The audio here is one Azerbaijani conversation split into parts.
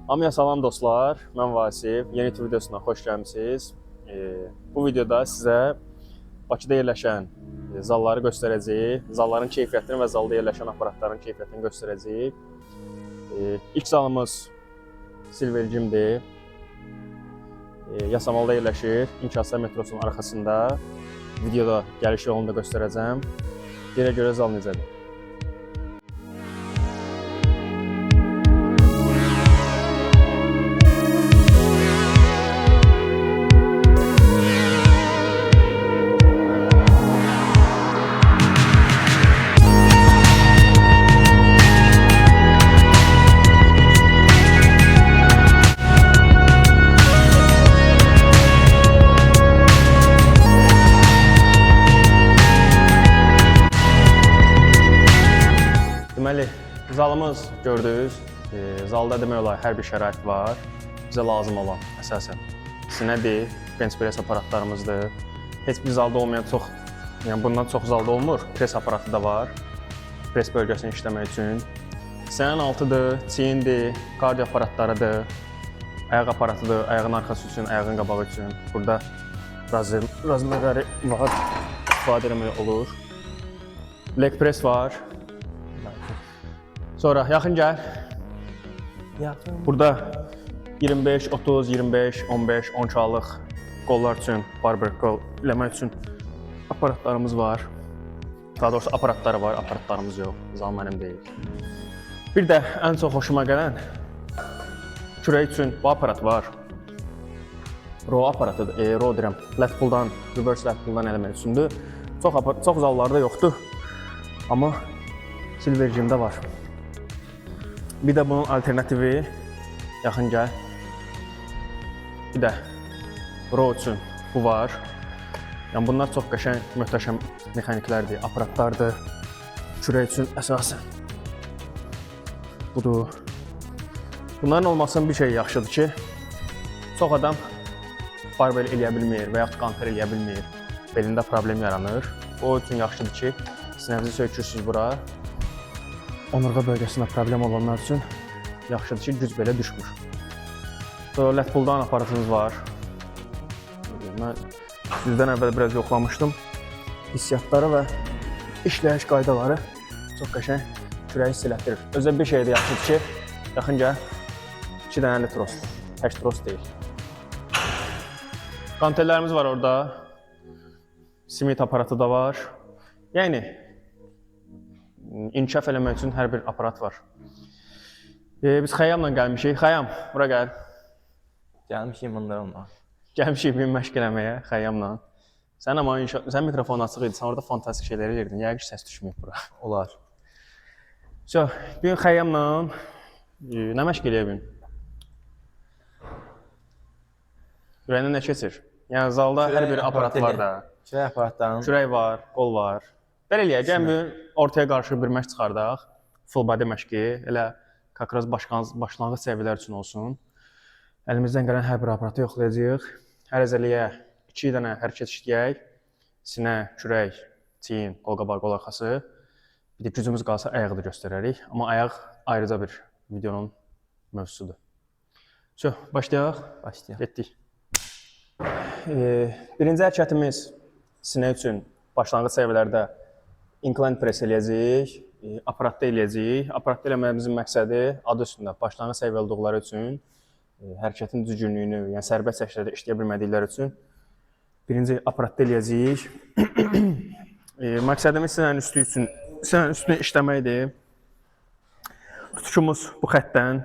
Hamıya salam dostlar, mən Vasif. Yeni YouTube videosuna xoş gəlmisiniz. Bu videoda sizə Bakıda yerləşən zalları göstərəcəyik, zalların keyfiyyətini və zalda yerləşən aparatların keyfiyyətini göstərəcəyik. İlk zalımız Silver Gym'dir. Yasamalda yerləşir, İnkaslar metrosunun arxasında. Videoda gəliş yolunu da göstərəcəm. Yerə görə zal necədir? Deməli, zalımız gördünüz. Zalda demək olar hər bir şərait var. Bizə lazım olan əsasən sinədir, bench press aparatlarımızdır. Heç bir zalda olmayan yəni bundan çox zalda olmur. Press aparatı da var. Press bölgəsini işləmək üçün. Sinənin altıdır, çiyindir, kardio aparatlarıdır, ayaq aparatıdır, ayağın arxası üçün, ayağın qabağı üçün. Burada razmerləri var, istifadə etmək olur. Leg press var. Sonra yaxın gəl. Burada 25, 30, 25, 15, 10 kilolıq qollar üçün, barber qol eləmək üçün aparatlarımız var. Daha doğrusu aparatları var, aparatlarımız yox. Zal mənim deyil. Bir də ən çox xoşuma gələn kürək üçün bu aparat var. Row aparatıdır. Row deyirəm, lat pulldan, reverse lat pulldan eləmək üçündür. Çox zallarda yoxdur. Amma Silver Gym'də var. Bir də bunun alternativi, yaxın gəl. Bir də row üçün bu var. Yəni bunlar çox qəşəng, möhtəşəm mexaniklərdir, aparatlardır. Kürək üçün əsasən budur. Bunların olmasının bir şey yaxşıdır ki, çox adam barbell eləyə bilmir və yaxud qantar eləyə bilmir. Belində problem yaranır. O üçün yaxşıdır ki, sinənizi sökürsünüz bura. Onurğa bölgəsində problem olanlar üçün yaxşıdır ki, güc belə düşmür. Sonra lat pulldan aparatımız var. Mən sizdən əvvəl biraz yoxlamışdım. Hissiyatları və işləyiş qaydaları çox qəşəng kürəyi hiss elətdirir. Özə bir şey də yaxşıdır ki, yaxın gəl, 2 dənəli trost, tək trost deyil. Kantellərimiz var orada. Simit aparatı da var. Yəni, inkişaf eləmək üçün hər bir aparat var. Biz Xəyyamla gəlmişik. Xəyyam, bura gəl. Gəlmişik bunlarla. Gəlmişik bir məşq eləməyə Xəyyamla. Sən mikrofon açıq idi, sən orada fantastik şeylər edirdin. Yəqin ki, səs düşməyib bura. Olar. Bugün Xəyyamla nə məşq eləyə bilin? Ürəyində nə keçir? Yəni, zalda hər bir aparat var da. Kürək aparatlarının. Kürək var, qol var. Belə eləyək, gəlin bir ortaya qarşı bir məşq çıxardaq. Full body məşqi, elə kakraz başlanğıc səviyyələr üçün olsun. Əlimizdən gələn hər bir aparatı yoxlayacağıq. Hər əzəliyə 2 dənə hərəkət işləyək. Sinə, kürək, çiyin, qol-qabaq, qol arxası. Bir də gücümüz qalsa ayağı da göstərərik. Amma ayaq ayrıca bir videonun mövzusudur. Başlayaq. Başlayaq. Getdik. Birinci hərəkətimiz sinə üçün başlanğıc səviyyələrdə incline press eləyəcəyik, aparatda eləyəcəyik. Aparatda eləməyimizin məqsədi adı üstündə başlanğıc səviyyə olduqları üçün, hərəkətin düzgünlüyünü, yəni sərbəst şəkildə işləyə bilmədikləri üçün birinci aparatda eləyəcəyik. Məqsədimiz sinənin üstünü işləməkdir. Tutuşumuz bu xəttdən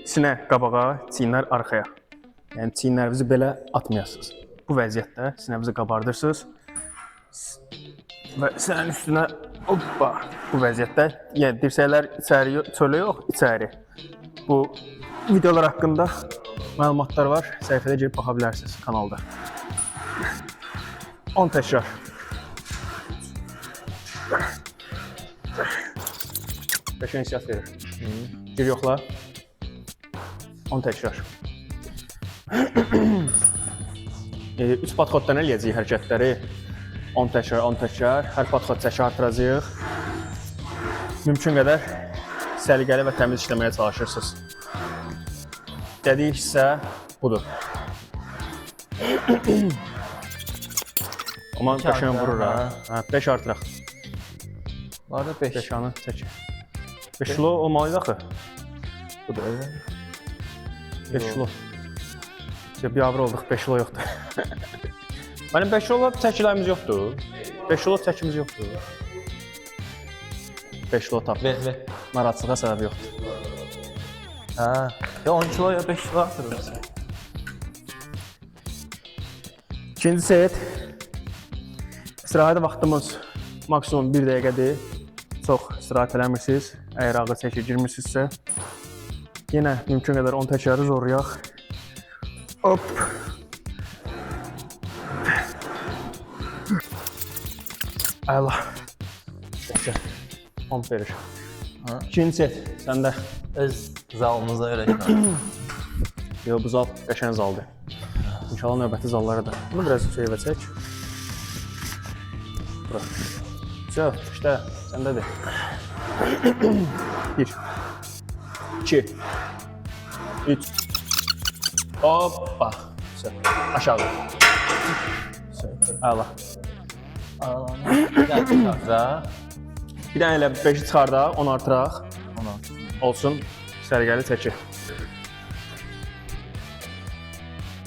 sinə qabağa, çiyinlər arxaya. Yəni çiyinlərinizi belə atmayasınız. Bu vəziyyətdə sinənizi qabardırsınız. Və sinənin üstünə bu vəziyyətdə, yəni dirsəklər içəri, çölə yox, içəri. Bu videolar haqqında məlumatlar var, səhifədə girib baxa bilərsiniz kanalda. 10 təkrar. Qəşəng hissiyat verir. Gir yoxla. 10 təkrar. 3 podxoddan eləyəcəyik hərəkətləri. 10 təkrar, 10 təkrar. Hər podxod çəki artıracaq. mümkün qədər səliqəli və təmiz işləməyə çalışırsınız. Dediği hissə budur. Amma qəşəng vurur ha. 5 artıraq. Orada 5. Qəşanı çək. 5 kilo olmalı axı. Budur öyle. 5 kilo. Bir avro olduq, 5 kilo yoxdur. Mənim 5 kilo çəkilərimiz yoxdur. 5 kilo çəkimiz yoxdur. 5 kilo tap. Ver. Narahatçılığa səbəb yoxdur. Ha. Ya 10 kilo ya 5 kilo atırız. İkinci set. İstirahət vaxtımız maksimum 1 dəqiqədir. Çox istirahət eləmirsiniz. Əgər ağır çəki girmirsinizsə. Yenə mümkün qədər 10 təkəri zorlayaq. Hop. Əla. Qəşəng. Pump verir. İkinci set səndə. Öz zalımıza öyrətmə. Yox, bu zal qəşəng zaldır. İnşallah növbəti zallara da. Bunu biraz şeyvə çək. Bura. Çox, işte səndədir. 1 2 3 Hoppa. Aşağı. Əla. Bir dənə elə 5-i çıxardaq, 10 artıraq. Olsun, sərgəli çəki.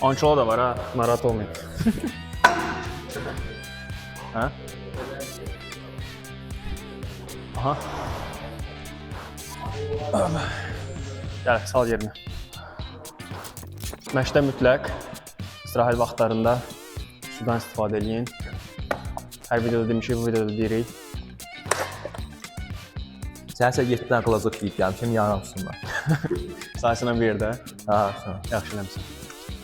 10 kilo da var ha, narahat olmayın. Hə? Aha. Gəl, sal yerinə. Məşqdə mütləq istirahət vaxtlarında sudan istifadə edin. Hər videoda demişik, bu videoda deyirik. Sənsə 7 dənə qılacaq yiyib gəlmişəm, yanılmışsınlar. Sayısına bir yerdə. Ha, Yaxşı eləmişsən.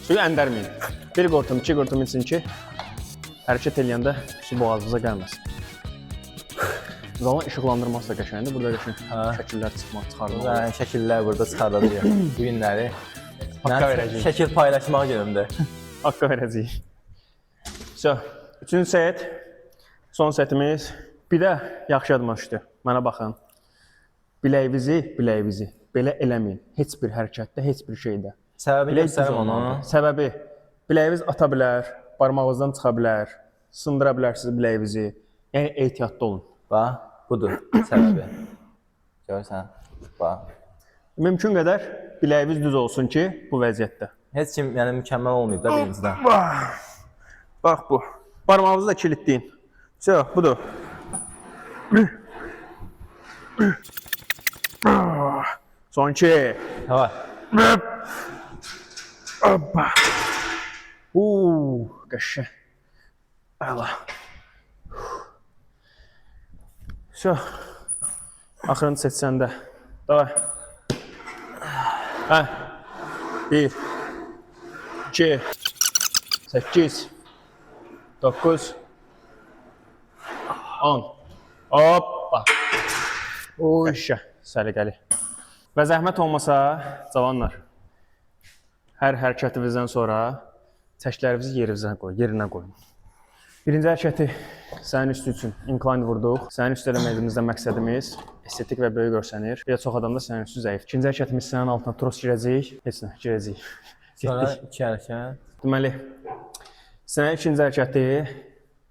Suyu əndərməyin. Bir qurtum, 2 qurtum için ki, hərəkət eləyəndə su boğazınıza gəlməsin. Zalın işıqlandırması da qəşəngdir. Burada qəşəng şəkillər çıxarılır. Şəkillər burada çıxarılır. Bu günləri Haqqa verəcəyik. Şəkil paylaşmaq günümdür. Haqqa verəcəyik. Üçüncü set, son setimiz. Bir də yaxşı yadıma düşdü. Mənə baxın. Biləyinizi belə eləməyin. Heç bir hərəkətdə, heç bir şeydə. Səbəbi göstərim onu. Səbəbi, biləyiniz ata bilər, barmağınızdan çıxa bilər, sındıra bilərsiniz biləyinizi. Yəni ehtiyatlı olun. Bax, budur səbəbi. Görürsən, bax. Mümkün qədər biləyiniz düz olsun ki, bu vəziyyətdə. Heç kim yəni mükəmməl olmayıb da birincidən. Bax bu. Barmağınızı da kilitləyin. Budur. Son 2. Hava. Hoppa. Qəşəng. Əla. Axırını seçsən də. Davay. 1 2 8 9 10. Hoppa. Qəşəng, səliqəli. Və zəhmət olmasa, cavanlar, hər hərəkətimizdən sonra çəklərinizi yerinə qoyun. Birinci hərəkəti sənin üstü üçün incline vurduq. Sənin üstü eləməyimizdən məqsədimiz estetik və böyük görsənir. Bir də çox adamda sənin üstü zəif. İkinci hərəkətimiz sənin altına tros girəcəyik. Heç nə, girəcəyik. Sonra 2 hərəkət. Deməli, sənin ikinci hərəkəti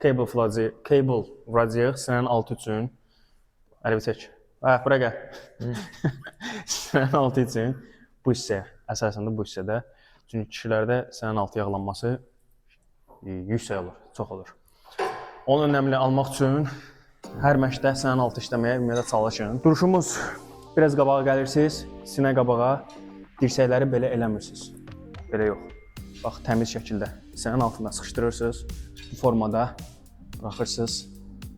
cable vuracaq sənin altı üçün. Əli bir çək. Bura gəl. Sənin altı üçün bu hissəyə, əsasən də bu hissədə. Çünki kişilərdə sənin altı yağlanması yüksək olur, çox olur. Onun önəmini almaq üçün hər məşqdə sənin altı işləməyə ümumiyyətlə çalışın. Duruşumuz biraz qabağa gəlirsiniz, sinə qabağa, dirsəkləri belə eləmirsiniz. Belə yox. Bax, təmiz şəkildə sinənin altında sıxışdırırsınız. Bu formada buraxırsınız,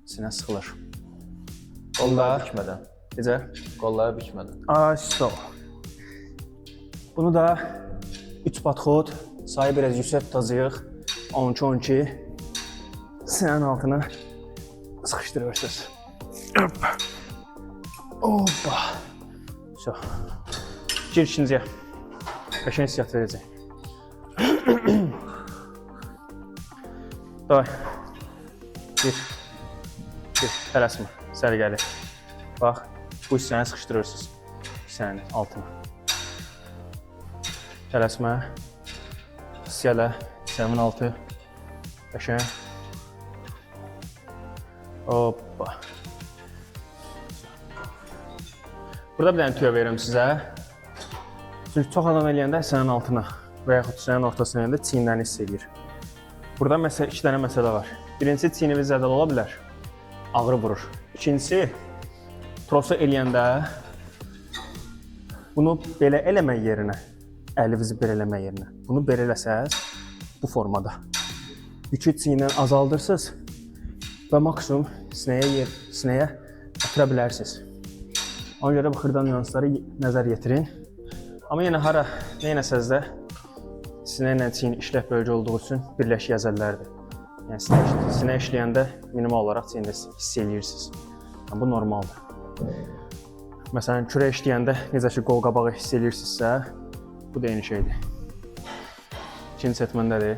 sinə sıxılır. Qolları bükmədən. Necə? Qolları bükmədən. Stop. Bunu da 3 patxod, sayı biraz yüksək tutacağıq. 12-12 sinənin altına sıxışdırırsınız. Hoppa. Gir ikinciyə. Qəşəng hissiyat verəcək. Davay. Gir. Tələsmə. Səliqəli. Bax. Bu hissəni sıxışdırırsınız hissənin altına. Tələsmə, hissələ, hissəmin altı, qəşəng. Hoppa. Burada bir dənə tüyo verirəm sizə. Çünki çox adam eləyəndə hissənin altına və yaxud hissənin ortasına eləyəndə çiyinlərini hiss edir. Burada iki dənə məsələ var. Birincisi, çiyniniz zədəl ola bilər, ağrı vurur. İkincisi, trosa eləyəndə bunu belə eləmək yerinə, əlinizi belə eləmək yerinə, bunu belə eləsəz, bu formada. Yükü çiyinlə azaldırsınız və maksimum sinəyə ötürə bilərsiniz. Ona görə bu xırda nüansları nəzər yetirin. Amma yenə hara neynəsəz də sinə ilə çiyin işlək bölgə olduğu üçün birləşik əzələlərdir. Yəni sinə işləyəndə minimal olaraq çiyində hiss edirsiniz. Yəni, bu normaldır. Məsələn, kürə işləyəndə necə ki qol qabağı hiss edirsinizsə, bu da eyni şeydir. İkinci set məndədir.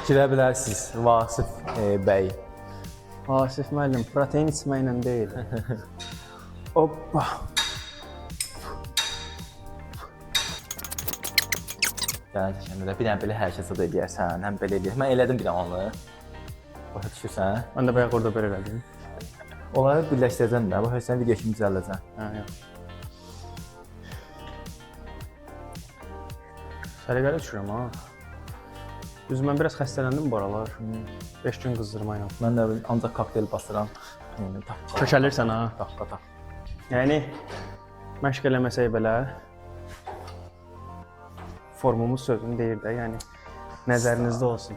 Girə bilərsiniz, Vasif bəy. Vasif müəllim, protein içməklə deyil. Hoppa. Gələn çəkəndə bir dənə belə hərəkət zad eləyərsən, həm belə eləyərsən. Mən elədim bir dənə onu. Başa düşürsən? Mən də bayaq orada belə elədim. Onları birləşdirəcəm də, bu hərəkətin video kimi düzəldəcəm. Yox. Səliqəli düşürəm ha. Düz mən biraz xəstələndim bu aralar. 5 gün qızdırma ilə. Mən də ancaq kokteyl basıram. Kökəlirsən ha. Takka. Yəni, məşq eləməsək belə, formumuz sözünü deyir də, yəni nəzərinizdə olsun.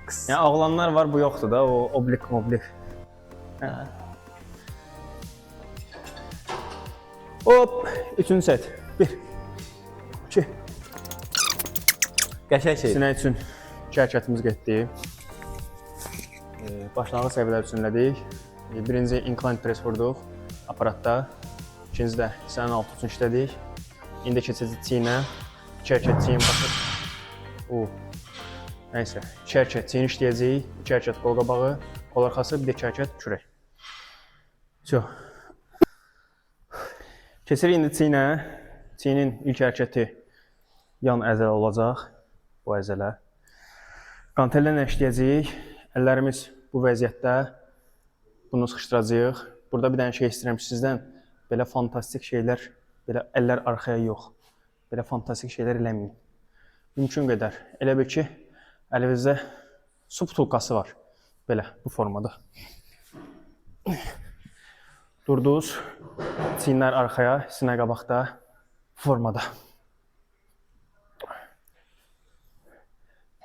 Yəni, ağlanlar var, bu yoxdur da, o oblik. Hop, üçüncü set. 1, 2. Qəşəng şey. Sinə üçün 2 hərəkətimiz getdi. Başlanğıc səviyyələr üçün elədik. Birinci incline press vurduq aparatda. İkinci də hissənin altı üçün işlədik. İndi keçəcək çiyinə. 2 hərəkət çiyin basır. Nəysə, 2 hərəkət çiyin işləyəcəyik. 2 hərəkət qol qabağı, qol arxası, bir də 2 hərəkət kürək. Keçirik indi çiyinə. Çiyinin ilk hərəkəti yan əzələ olacaq. Bu əzələ. Qantellə işləyəcəyik. Əllərimiz bu vəziyyətdə. Bunu sıxışdıracağıq. Burada bir dənə şey istəyirəm sizdən. Belə fantastik şeylər, belə əllər arxaya yox. Belə fantastik şeylər eləməyin. Mümkün qədər. Elə bil ki, əlinizdə su butulkası var. Belə, bu formada. Durdunuz. Çiyinlər arxaya, sinə qabaqda. Formada.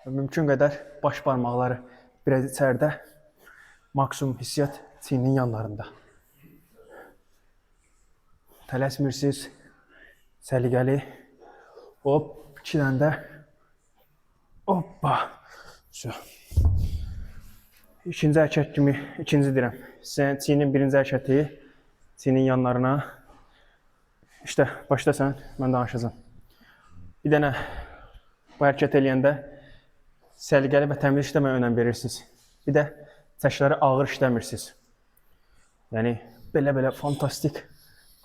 Mümkün qədər baş barmaqları biraz içəridə. Maksimum hissiyat çiyinin yanlarında. Tələsmirsiniz. Səliqəli. Hop, 2 dənə də. Hoppa. İkinci hərəkət kimi, ikinci deyirəm. Çiyinin birinci hərəkəti, çiyinin yanlarına. İşte, başla sən, mən danışacağım. Bir dənə bu hərəkət eləyəndə səliqəli və təmiz işləməyə önəm verirsiniz. Bir də çəkləri ağır işləmirsiniz. Yəni, belə-belə fantastik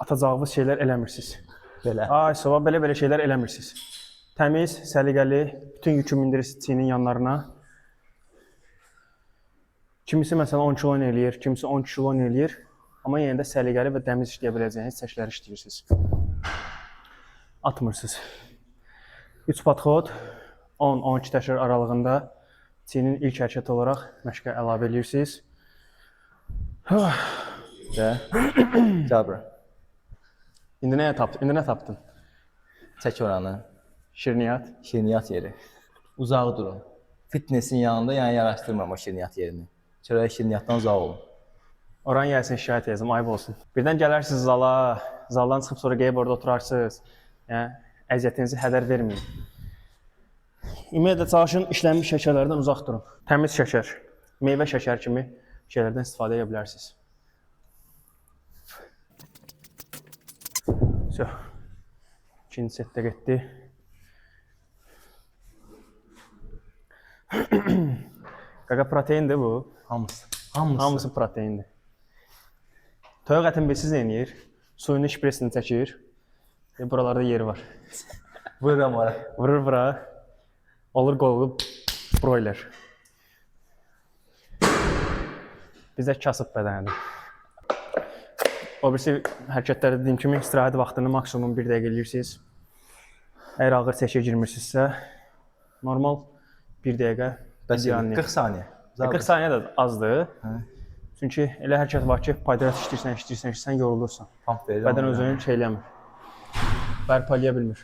atacağınız şeylər eləmirsiniz. Belə. Ay, sabah belə-belə şeylər eləmirsiniz. Təmiz, səliqəli, bütün yükü mindirirsiniz çiyinin yanlarına. Kimisi məsələn 10 kilo eləyir, kimisi 10 kilo eləyir. Amma yenə də səliqəli və təmiz işləyə biləcəyiniz çəkləri işləyirsiniz. Atmırsınız. 3 podxod, 10-12 təkrar aralığında çiyinin ilk hərəkəti olaraq məşqə əlavə edirsiniz. Və gəl bura. İndi nə tapdın? Çək oranı. Şirniyyat. Şirniyyat yeri. Uzaq durun. Fitnessin yanında yəni yaraşdırmıram o şirniyyat yerini. Çörək şirniyyatdan uzaq olun. Oran gəlsin şikayət yazım, ayıb olsun. Birdən gələrsiniz zala, zaldan çıxıb sonra gəlib orada oturarsınız. Yəni, əziyyətinizi hədər verməyin. Ümumiyyətlə çalışın, işlənmiş şəkərlərdən uzaq durun. Təmiz şəkər, meyvə şəkər kimi şeylərdən istifadə edə bilərsiniz. İkinci setdə getdi. Qaqa proteindir bu. Hamısı. Hamısı proteindir. Toyuq ətini bilsiz neyiniyir? suyunu şpresini çəkir. Buralarda yeri var. Vururam ora. Vurur bura. Olur qolğu broiler. Bizdə kasıb bədənidir. O birisi hərəkətlərdə dediyim kimi istirahət vaxtını maksimum 1 dəqiqə eləyirsiniz. Əgər ağır çəkiyə girmirsinizsə, normal 1 dəqiqə. Bəs 40 saniyə. 40 saniyə də azdır. Çünki elə hərəkət var ki, padrat işləyirsən, yorulursan. Pump verir. Bədən özünü şey eləmir. Bərpalaya bilmir.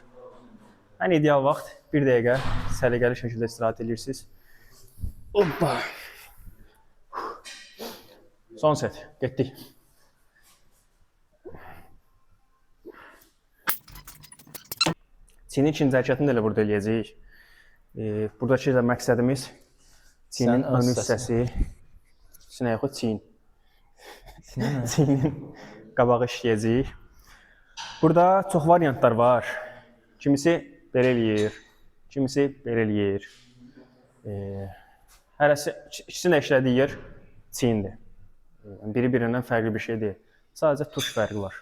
Ən ideal vaxt 1 dəqiqə səliqəli şəkildə istirahət edirsiniz. Hoppa. Son set. Getdik. Çinin ikinci hərəkətini də elə burada eləyəcəyik. Buradakı da məqsədimiz çinin ön hissəsi. Çinə yaxud çin. Çinin qabağı işləyəcəyik. Burada çox variantlar var. Kimisi belə eləyir, kimisi belə eləyir. Hərəsi ikisini də işlədiyi yer çindir. Biri-birindən fərqli bir şey deyil. Sadəcə tuş fərqi var.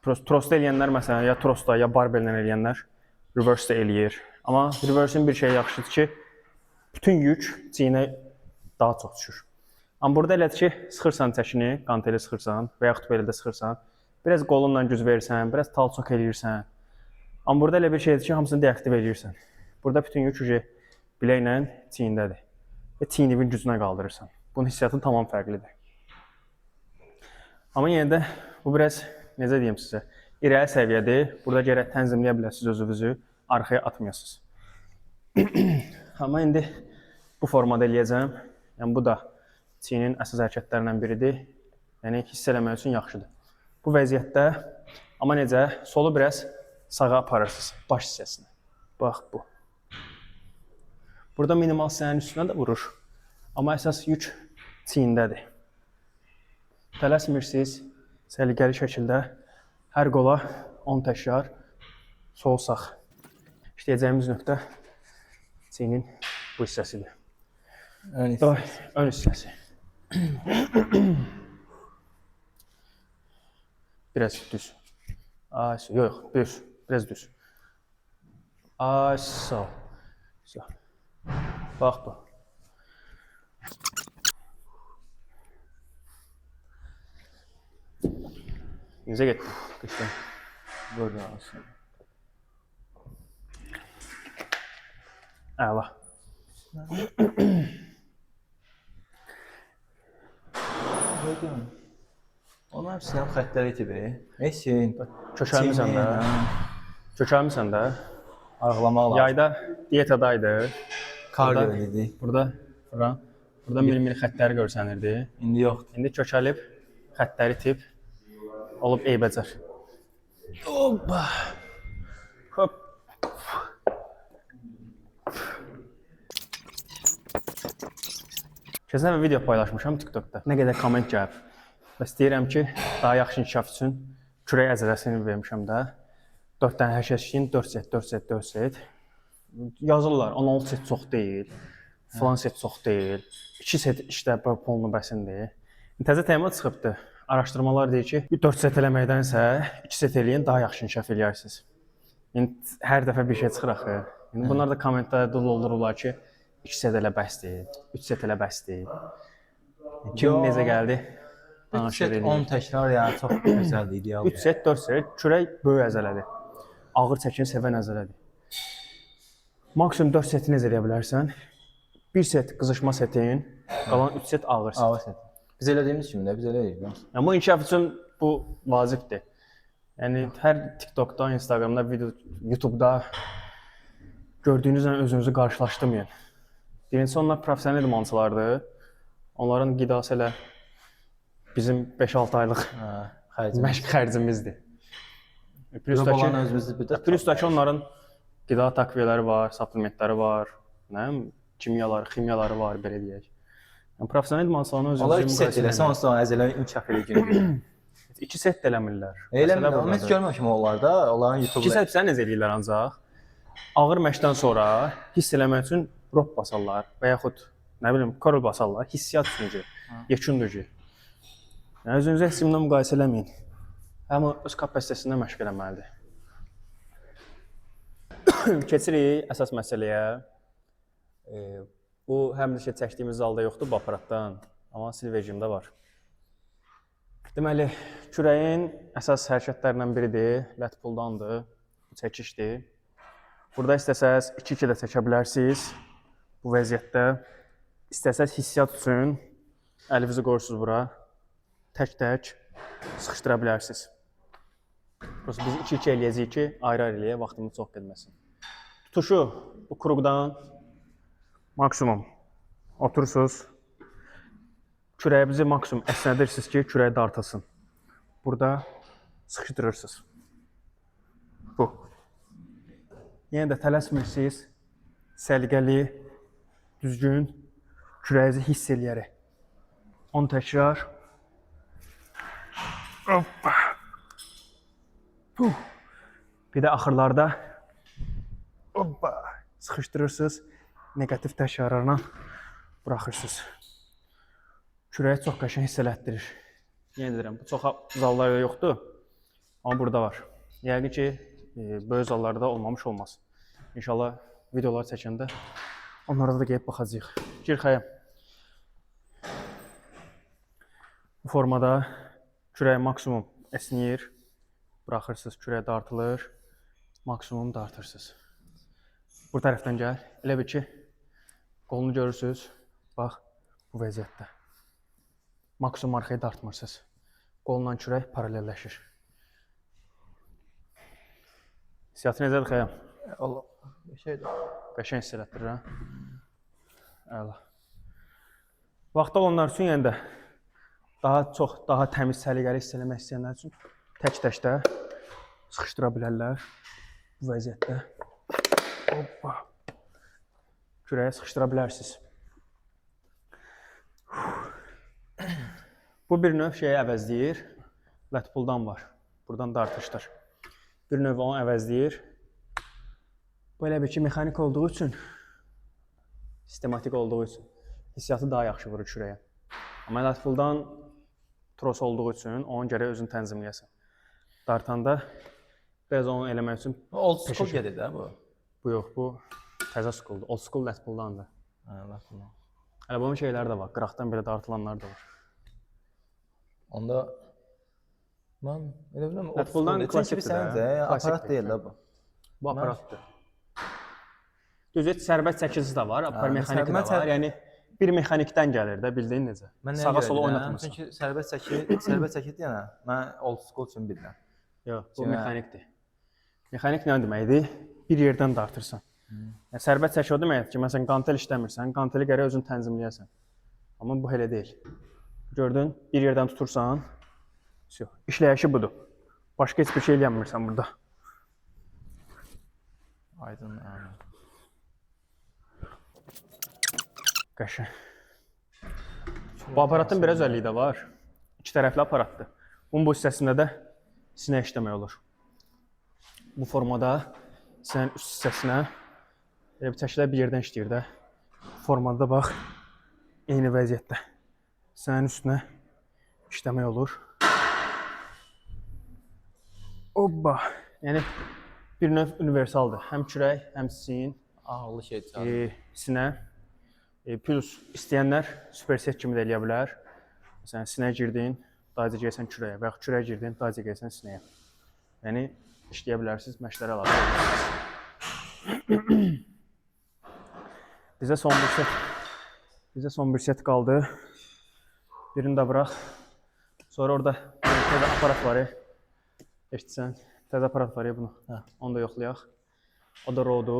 Trostda eləyənlər məsələn ya trostda ya barbellə eləyənlər reverse-də eləyir. Amma reverse-in bir şeyi yaxşıdır ki, bütün yük çiyinə daha çox düşür. Amma burada elədir ki, sıxırsan çəkini, qanteli sıxırsan və yaxud belə də sıxırsan, biraz qolunla güc verirsən, biraz talçok eləyirsən. Amma burada elə bir şeydir ki, hamısını deaktiv eləyirsən. Burada bütün yük biləklə çiyindədir və çiyinivin gücünə qaldırırsan. Bunun hissiyatı tamam fərqlidir. Amma yenə də bu biraz, necə deyim sizə, irəli səviyyədir. Burada gərək tənzimləyə biləsiniz özünüzü, arxaya atmayasınız. Amma indi bu formada eləyəcəm. Yəni bu da çiyinin əsas hərəkətlərindən biridir. Yəni hiss eləmək üçün yaxşıdır. Bu vəziyyətdə, amma necə, solu biraz sağa aparırsınız, baş hissəsinə. Bax bu. Burada minimal hissənin üstünə də vurur. Amma əsas yük çiyindədir. Tələsmirsiniz, səliqəli şəkildə hər qola 10 təkrar sol sağ. İşləyəcəyimiz nöqtə çiyinin bu hissəsidir. Ön hissəsi. Biraz düz. Yox, düz. Biraz düz. Sağ. Bax bu. Necə getdi? Qışdan. Burada olsun. Əla. Onlar hepsindən xəttləri itibir. Esin. Kökəlmirsən də. Kökəlmirsən də. Arıqlamaq lazım. Yayda diyetadaydı. Kardiyo dedi. Burada mil-mil xəttləri görsənirdi. İndi yoxdur. İndi kökəlib, xəttləri itib, olub eybəcər. Hoppa. Hop. Keçən video paylaşmışam TikTokda. Nə qədər komment gəlib. Bəs deyirəm ki, daha yaxşı inkişaf üçün kürək əzələsini vermişəm də. 4 dənə hərəkət işləyin, 4 set. Yazırlar, 16 set çox deyil, falan set çox deyil, 2 set işlə polunu bəsindir. Təzə tema çıxıbdır. Araşdırmalar deyir ki, 4 set eləməkdənsə 2 set eləyin, daha yaxşı inkişaf eləyərsiniz. İndi hər dəfə bir şey çıxır axı. İndi bunlar da kommentlərdə doldururlar ki, 2 set elə bəsdir, 3 set elə bəsdir. Kim necə gəldi? 3 set 10 təkrar yəni çox gözəldir, idealdır. 3 set, 4 set, kürək böyük əzələdir. Ağır çəkini sevən əzələdir. Maksimum 4 seti necə eləyə bilərsən? 1 set qızışma setin, qalan 3 set ağır set. Ağır set. Biz elədiyimiz kimi də biz elə edirik. Yəni bu inkişaf üçün bu vacibdir. Yəni hər TikTokda, Instagramda, YouTube'da gördüyünüzlə özünüzü qarşılaşdırmayın. Birincisi onlar professional idmançılardır. Onların qidası elə bizim 5-6 aylıq məşq xərcimizdir. Plusdakı onların qida takviyeləri var, supplementləri var, kimyaları, ximiyaları var, belə deyək. Yəni professional idmançılarına özünüzü onlar 2 set eləsə, onsuz da əzələmək inkişaf eləyir. 2 set də eləmirlər. Eləmirlər, amma heç görməmişəm onlarda, onların YouTube-da. 2 set sən necə eləyirlər ancaq? Ağır məşqdən sonra hiss eləmək üçün rop basarlar və yaxud nə bilim, curl basarlar, hissiyat üçüncü, yekundur ki. Yəni özünüzü heç kimlə müqayisə eləməyin. Amma öz kapasitəsində məşq eləməlidir. Keçirik əsas məsələyə. Bu həm də çəkdiyimiz zalda yoxdur bu aparatdan, amma sil rejimdə var. Deməli, kürəyin əsas hərəkətlərindən biridir, lat pulldandır, çəkişdir. Burada istəsəz 2-2 də çəkə bilərsiniz bu vəziyyətdə. İstəsəz hissiyat üçün əlinizi qoyursunuz bura, tək-tək sıxışdıra bilərsiniz. Biz 2-2 eləyəcəyik ki, ayrı-ayrı eləyək, vaxtımız çox getməsin. Tutuşu bu kruqdan maksimum oturursunuz. Kürəyinizi maksimum əsnədirsiniz ki, kürək dartılsın. Burada sıxışdırırsınız. Bu. Yenə də tələsmirsiniz. Səliqəli, düzgün kürəyinizi hiss eləyərək. 10 təkrar. Hoppa. Bir də axırlarda hoppa sıxışdırırsınız. Negativ təkrarlarla buraxırsınız. Kürəyi çox qəşəng hiss elətdirir. Yenə deyirəm, bu çox zallarda yoxdur. Amma burada var. Yəqin ki, böyük zallarda olmamış olmaz. İnşallah videolar çəkəndə onlara da gəlib baxacağıq. Gir xəyəm. Bu formada kürək maksimum əsnəyir. Buraxırsınız, kürək dartılır. Maksimum dartırsınız. Bu tərəfdən gəl. Elə bir ki, qolunu görürsünüz. Bax, bu vəziyyətdə. Maksimum arxaya dartmırsınız. Qolla kürək paralelləşir. Hissiyatı necədir xəyəm? Allah, şeydir. Qəşəng hiss elətdirir, hə? Əla. Vaxtda olanlar üçün yəni də daha təmiz, səliqəli hiss eləmək istəyənlər üçün tək-təkdə sıxışdıra bilərlər bu vəziyyətdə. Hoppa. Kürəyə sıxışdıra bilərsiniz. Bu bir növ şeyi əvəzləyir. Lat pulldan var. Buradan dartışdır. Bir növ onu əvəzləyir. Bu elə bir ki, mexanik olduğu üçün, sistematik olduğu üçün hissiyatı daha yaxşı vurur kürəyə. Amma lat pulldan tros olduğu üçün onun gərək özünü tənzimləyəsən. Dartanda biraz onu eləmək üçün Old school gedir də bu. Bu yox, bu təzə schooldur. Old school lat pulldandır. Lat pulldan. Hələ bunun şeyləri də var. Qıraqdan belə dartılanlar da var. Onda mən elə bilirəm lat pulldan klassikdir də. Aparat deyil də bu. Bu aparatdır. Düzdür, sərbəst çəkicisi də var, mexaniki də var. Yəni bir mexanikdən gəlir də, bildiyin necə? Sağa sola oynatmırsan. Çünki sərbəst çəkid yəni mən old school üçün bilirəm. Yox, bu mexanikdir. Mexanik nə deməkdir? Bir yerdən dartırsan. Yəni sərbəst çəki o deməkdir ki, məsələn qantel işləmirsən, qanteli gərək özün tənzimləyəsən. Amma bu elə deyil. Gördün, bir yerdən tutursan, işləyişi budur. Başqa heç bir şey eləmirsən burada. Aydın. Qəşəng. Bu aparatın bir özəlliyi də var. İki tərəfli aparatdır. Bunun bu hissəsində də sinə işləmək olur. Bu formada sinənin üst hissəsinə elə bir çəkilər bir yerdən işləyir də. Bu formada bax, eyni vəziyyətdə sinənin üstünə işləmək olur. Hoppa. Yəni bir növ universaldır. Həm kürək, həm sin, ağırlı şey çıxarır. Sinə. Plus istəyənlər superset kimi də eləyə bilər. Məsələn, sinəyə girdin, dayıca gəlsən kürəyə və yaxud kürəyə girdin, dayıca gəlsən sinəyə. Yəni, işləyə bilərsiniz, məşqlərə əlavə edirsiniz. Bizə son bir set qaldı. Birini də bıraq. Sonra orada təzə aparat var ya. Eşitsən, təzə aparat var ya bunu. Onu da yoxlayaq. O da rodu.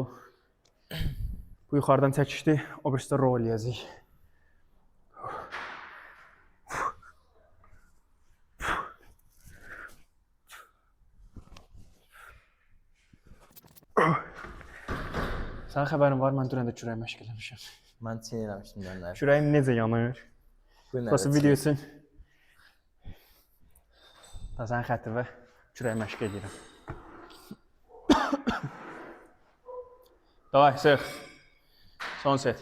Bu yuxarıdan çəkişdi, o birisi də roll eləyəcək. Sənin xəbərin var, mən dünən də kürək məşq eləmişəm. Mən çiyin eləmişdim dönlər. Kürəyim necə yanır? Burası video üçün. Sənin xəttivə kürək məşq edirəm. Davay, sıx. Son set.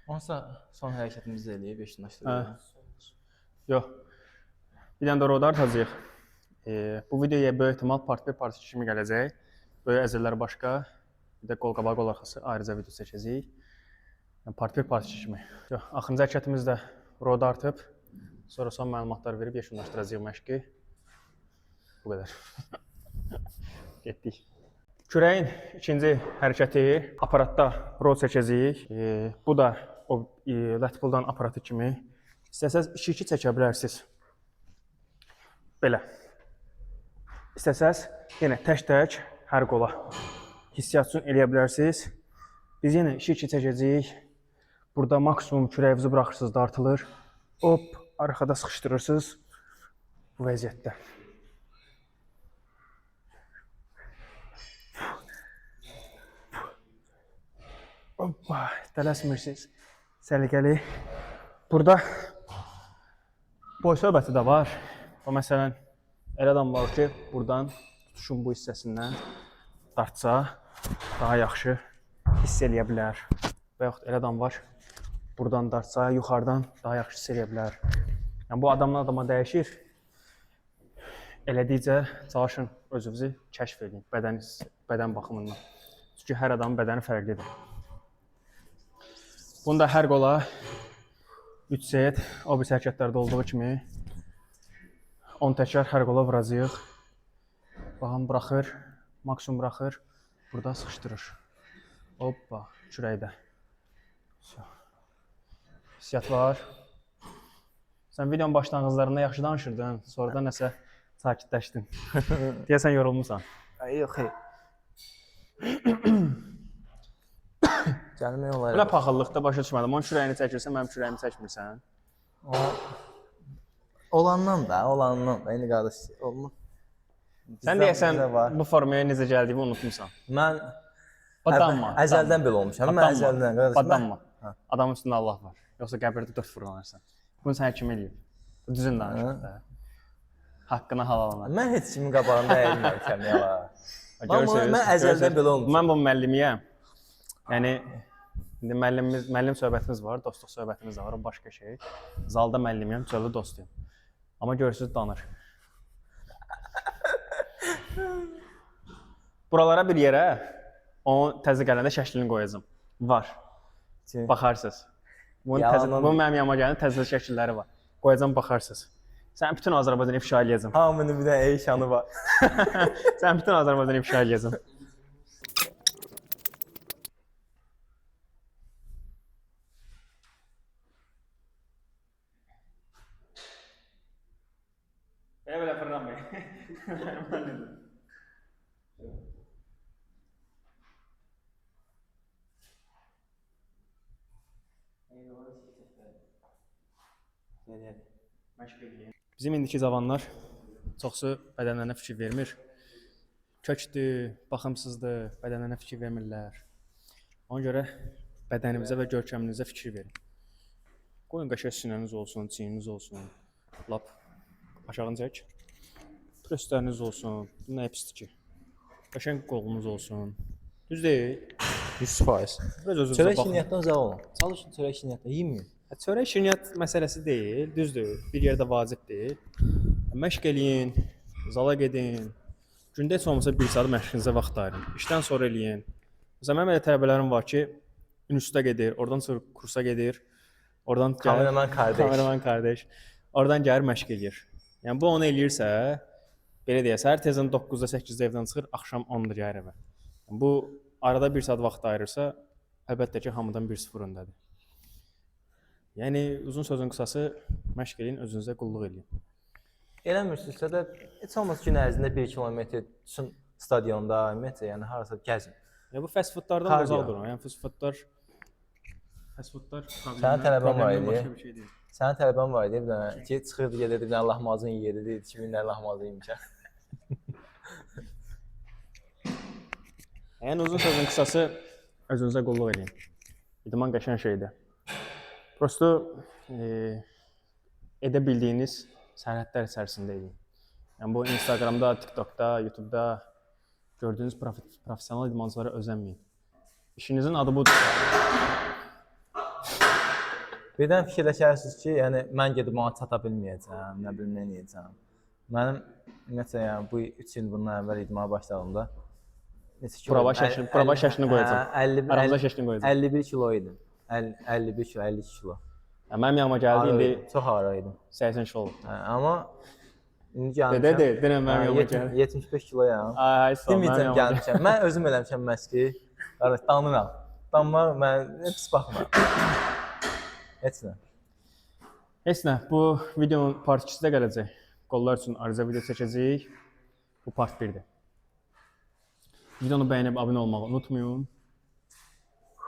Onsa son hərəkətimizi eləyib, yeşinləşdirdik. Yox. Bir dənə də rodar atacağıq. Bu videoya böyük ehtimal part 1, part 2 kimi gələcək. Böyük əzələlər başqa, bir də qol qabağı, qol arxası ayrıca video çəkəcəyik. Yəni part 1, part 2 kimi. Axırıncı hərəkətimiz də roda artıb, sonra son məlumatlar verib yekunlaşdıracağıq məşqi. Bu qədər. Getdik. Kürəyin ikinci hərəkəti aparatda rod çəkəcəyik. Bu da o lat-pulldan aparatı kimi. İstəsəz 2-2 çəkə bilərsiniz. Belə. İstəsəz yenə tək-tək hər qola hissiyat üçün eləyə bilərsiniz. Biz yenə 2-2 çəkəcəyik. Burada maksimum kürəyinizi buraxırsınız, dartılır. Hop, arxada sıxışdırırsınız bu vəziyyətdə. Hoppa, tələsmirsiniz. Səliqəli. Burada boy söhbəti də var. Məsələn, elə adam var ki, buradan tutuşun bu hissəsindən dartsa, daha yaxşı hiss eləyə bilər. Və yaxud elə adam var, buradan dartsa, yuxarıdan daha yaxşı hiss eləyə bilər. Yəni, bu adamdan adama dəyişir. Elədikcə çalışın özünüzü kəşf edin, bədən baxımından. Çünki hər adamın bədəni fərqlidir. Bunda hər qola 3 set, o bir hərəkətlərdə olduğu kimi 10 təkrar hər qola vuracağıq. Baxın, buraxır, maksimum buraxır, burada sıxışdırır. Hoppa, kürəkdə. Hissiyat var. Sən videonun başlanğıclarında yaxşı danışırdın, sonra da nəsə sakitləşdin. Deyəsən yorulmusan. Yox, gəlmək olar. Belə paxıllıqda başa düşmədim. Onun kürəyini çəkirsən, mənim kürəyimi çəkmirsən. Olandan da, indi qardaş, olmaz. Sən deyəsən, bu formaya necə gəldiyimi unutmuşsan. Mən əzəldən belə olmuşam. Mən əzəldən, qardaş. Badanma. Adamın üstündə Allah var. Yoxsa qəbirdə 4 fırlanırsan. Bunu sən kim eləyib? Bu düzün danışıq da. Haqqına halal. Mən heç kimin qabağında əyilməmişəm ya. Mən əzəldən belə olmuşam. Mən bu müəllimiyəm. Yəni, indi müəllim söhbətimiz var, dostluq söhbətimiz də var, o başqa şey. Zalda müəllimiyəm, çöldə dostuyum. Amma görürsünüz, danır. Buralara bir yerə onun təzə gələndə şəklini qoyacağım. Var. Baxarsınız. Bunun mənim yanıma gələn təzə şəkilləri var. Qoyacağım, baxarsınız. Sən bütün Azərbaycanı ifşa eləyəcəm. Hamının bir dənə eyşanı var. Sən bütün Azərbaycanı ifşa eləyəcəm. Belə fırlanmayın. Bizim indiki cavanlar çoxsu bədənlərinə fikir vermir. Kökdür, baxımsızdır, bədənlərinə fikir vermirlər. Ona görə bədənimizə və görkəminizə fikir verin. Qoyun qəşəng sinəniz olsun, çiyniniz olsun, lap aşağını çək. Pröstləriniz olsun, bu nə pisdir ki? Qəşəng qolunuz olsun. Düz deyil. 100%. Çörək şirniyyatdan uzaq olun. Çalışın çörək şirniyyatdan yeməyin. Çörək şirniyyat məsələsi deyil, düzdür. Bir yerdə vacib deyil. Məşq eləyin, zala gedin. Gündə heç olmasa 1 saat məşqinizə vaxt ayırın. İşdən sonra eləyin. Məsələn, mənim elə tələbələrim var ki, instituta gedir, oradan sonra kursa gedir. Oradan kameraman qardaş. Oradan gəlir məşq eləyir. Yəni bu onu eləyirsə, belə deyək, səhər tezən 9-da 8-də evdən çıxır, axşam 10-da gəlir evə. Bu arada 1 saat vaxt ayırırsa, əlbəttə ki, hamıdan 1-0 öndadır. Yəni uzun sözün qısası, məşq eləyin, özünüzə qulluq eləyin. Eləmirsinizsə də heç olmasa gün ərzində 1 kilometr üçün stadionda, ümumiyyətlə, yəni harasa gəzin. Ya bu fast foodlardan uzaq durun. Yəni fast foodlar Sənin tələbən var idi. Sənin tələbən var idi, bir dənə ki, çıxırdı, gedirdi, bir dənə lahmacun yeyirdi, deyirdi 2000 dənə lahmacun yemişəm. Yəni uzun sözün qısası, özünüzə qulluq eləyin. İdman qəşəng şeydir. Prosto edə bildiyiniz sərhədlər içərisində edin. Yəni bu Instagramda, TikTokda, YouTube'da gördüyünüz professional idmançılara özənməyin. İşinizin adı budur. Birdən fikirləşərsiniz ki, yəni mən gedib ona çata bilməyəcəm, nə bilim nə edəcəm. Mənim ümumiyyətlə yəni bu 3 il bundan əvvəl idmana başladığımda neçə kilo? Prova şəklini qoyacağam. 50 Aramızda şəklini qoyacağam. 51 kilo idim. 51 kilo, 52 kilo. Mənim yanıma gəldi indi Çox ağır idim. 80 kilo oldu. Amma indi gəlmişəm. Denən mənim yanıma gəldi. 75 kiloyam. Ay, sağ ol. Deməyəcəm gəlmişəm. Mən özüm eləmişəm məski. Qardaş danıram. Danma mən pis baxmıram. Heç nə. Heç nə, bu videonun part 2-si də gələcək. Qollar üçün ayrıca video çəkəcəyik. Bu part 1-dir. Videonu bəyənib abunə olmağı unutmayın.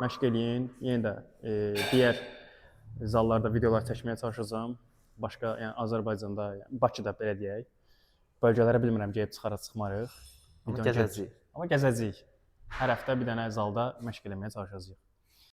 Məşq eləyin. Yenə də digər zallarda videolar çəkməyə çalışacağam. Başqa, yəni Azərbaycanda, yəni Bakıda belə deyək. Bölgələrə bilmirəm gedib çıxmarıq. Amma gəzəcəyik. Amma gəzəcəyik. Hər həftə bir dənə zalda məşq eləməyə çalışacağıq.